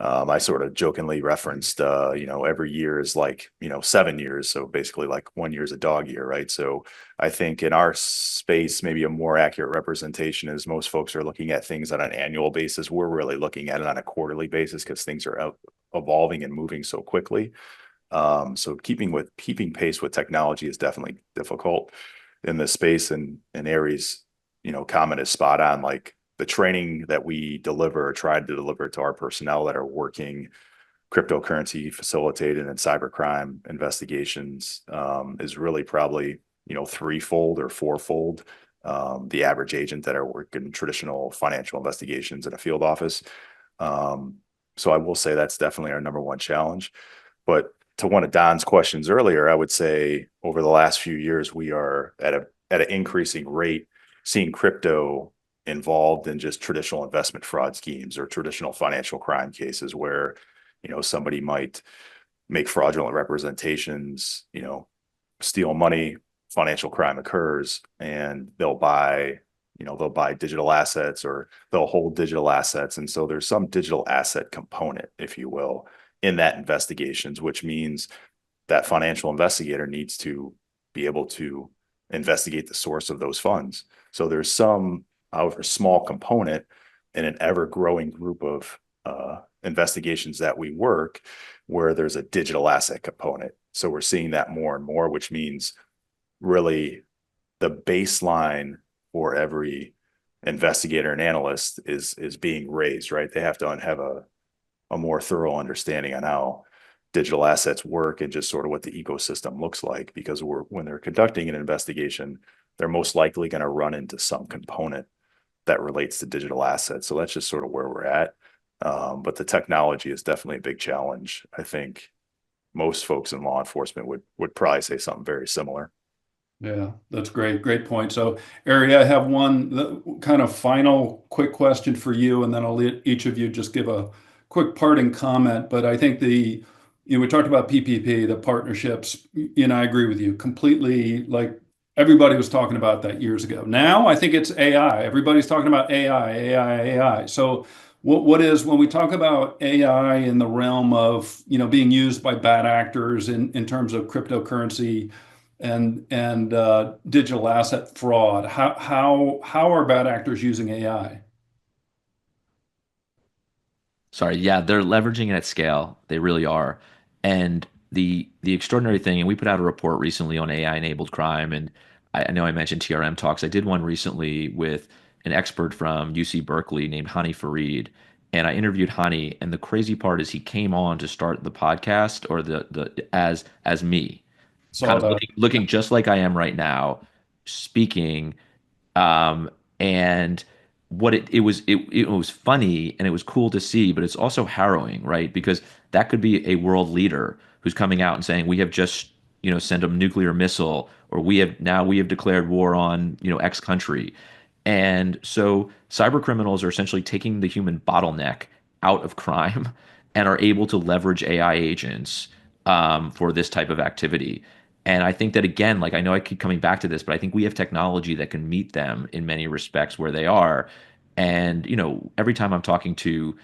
I sort of jokingly referenced, every year is like, 7 years. So basically like 1 year is a dog year, right? So I think in our space, maybe a more accurate representation is most folks are looking at things on an annual basis. We're really looking at it on a quarterly basis because things are evolving and moving so quickly. So keeping pace with technology is definitely difficult in this space. And Aries, comment is spot on. Like the training that we deliver or try to deliver to our personnel that are working cryptocurrency facilitated and cybercrime investigations is really probably, threefold or fourfold the average agent that are working traditional financial investigations in a field office. So I will say that's definitely our number one challenge. But to one of Don's questions earlier, I would say over the last few years, we are at an increasing rate seeing crypto involved in just traditional investment fraud schemes or traditional financial crime cases where, somebody might make fraudulent representations, steal money, financial crime occurs, and they'll buy digital assets or they'll hold digital assets. And so there's some digital asset component, if you will, in that investigations, which means that financial investigator needs to be able to investigate the source of those funds. So there's some, however small component in an ever growing group of investigations that we work where there's a digital asset component. So we're seeing that more and more, which means really the baseline for every investigator and analyst is being raised, right? They have to have a more thorough understanding on how digital assets work and just sort of what the ecosystem looks like, because when they're conducting an investigation, they're most likely going to run into some component that relates to digital assets. So that's just sort of where we're at. But the technology is definitely a big challenge. I think most folks in law enforcement would probably say something very similar. Yeah, that's great. Great point. So, Ari, I have one kind of final quick question for you, and then I'll let each of you just give a quick parting comment. But I think we talked about PPP, the partnerships, I agree with you completely. Like everybody was talking about that years ago. Now I think it's AI. Everybody's talking about AI. So what is, when we talk about AI in the realm of, being used by bad actors in terms of cryptocurrency and digital asset fraud, how are bad actors using AI? Sorry, yeah, they're leveraging it at scale. They really are. And the extraordinary thing, and we put out a report recently on AI-enabled crime, and I know I mentioned TRM talks. I did one recently with an expert from UC Berkeley named Hani Farid, and I interviewed Hani. And the crazy part is he came on to start the podcast or as me, Saw kind of that. looking just like I am right now, speaking. And what it was funny and it was cool to see, but it's also harrowing, right? Because that could be a world leader who's coming out and saying, we have just, sent a nuclear missile, or we have declared war on, X country. And so cyber criminals are essentially taking the human bottleneck out of crime and are able to leverage AI agents for this type of activity. And I think that, again, like, I know I keep coming back to this, but I think we have technology that can meet them in many respects where they are. And, every time I'm talking to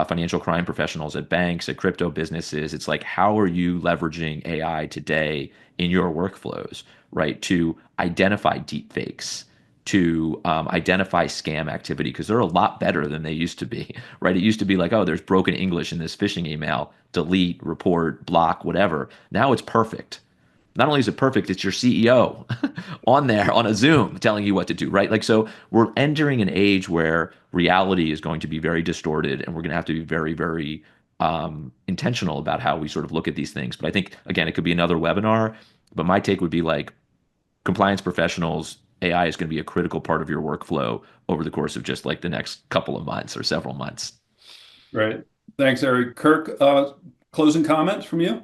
financial crime professionals at banks, at crypto businesses, it's like, how are you leveraging AI today in your workflows, right? To identify deep fakes, to identify scam activity, because they're a lot better than they used to be, right? It used to be like, oh, there's broken English in this phishing email, delete, report, block, whatever. Now it's perfect. Not only is it perfect, it's your CEO on there on a Zoom telling you what to do, right? Like, so we're entering an age where reality is going to be very distorted, and we're going to have to be very, very intentional about how we sort of look at these things. But I think, again, it could be another webinar, but my take would be like, compliance professionals, AI is going to be a critical part of your workflow over the course of just like the next couple of months or several months. Right. Thanks, Eric. Kirk, closing comments from you,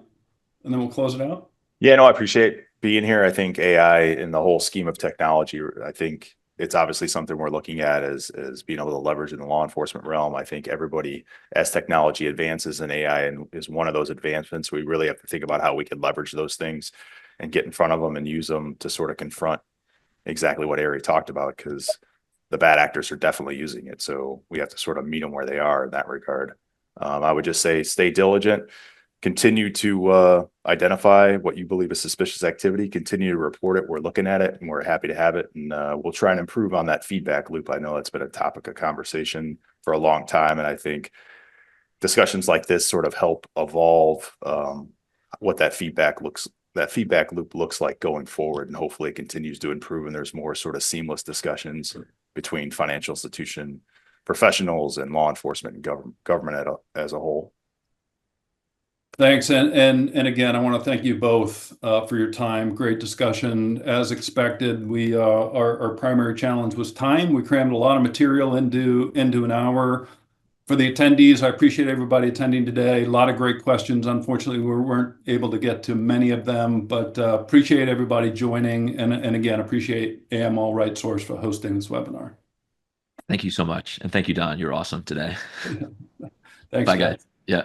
and then we'll close it out. Yeah, no, I appreciate being here. I think AI in the whole scheme of technology, I think it's obviously something we're looking at as being able to leverage in the law enforcement realm. I think everybody, as technology advances in AI and is one of those advancements, we really have to think about how we can leverage those things and get in front of them and use them to sort of confront exactly what Ari talked about, because the bad actors are definitely using it. So we have to sort of meet them where they are in that regard. I would just say stay diligent, continue to identify what you believe is suspicious activity, continue to report it. We're looking at it and we're happy to have it. And we'll try and improve on that feedback loop. I know that's been a topic of conversation for a long time. And I think discussions like this sort of help evolve what that feedback loop looks like going forward. And hopefully it continues to improve and there's more sort of seamless discussions between financial institution professionals and law enforcement and government as a whole. Thanks. And again, I want to thank you both for your time. Great discussion. As expected, our primary challenge was time. We crammed a lot of material into an hour. For the attendees, I appreciate everybody attending today. A lot of great questions. Unfortunately, we weren't able to get to many of them, but appreciate everybody joining. And again, appreciate AML RightSource for hosting this webinar. Thank you so much. And thank you, Don. You're awesome today. Thanks, Bye, guys. Yeah.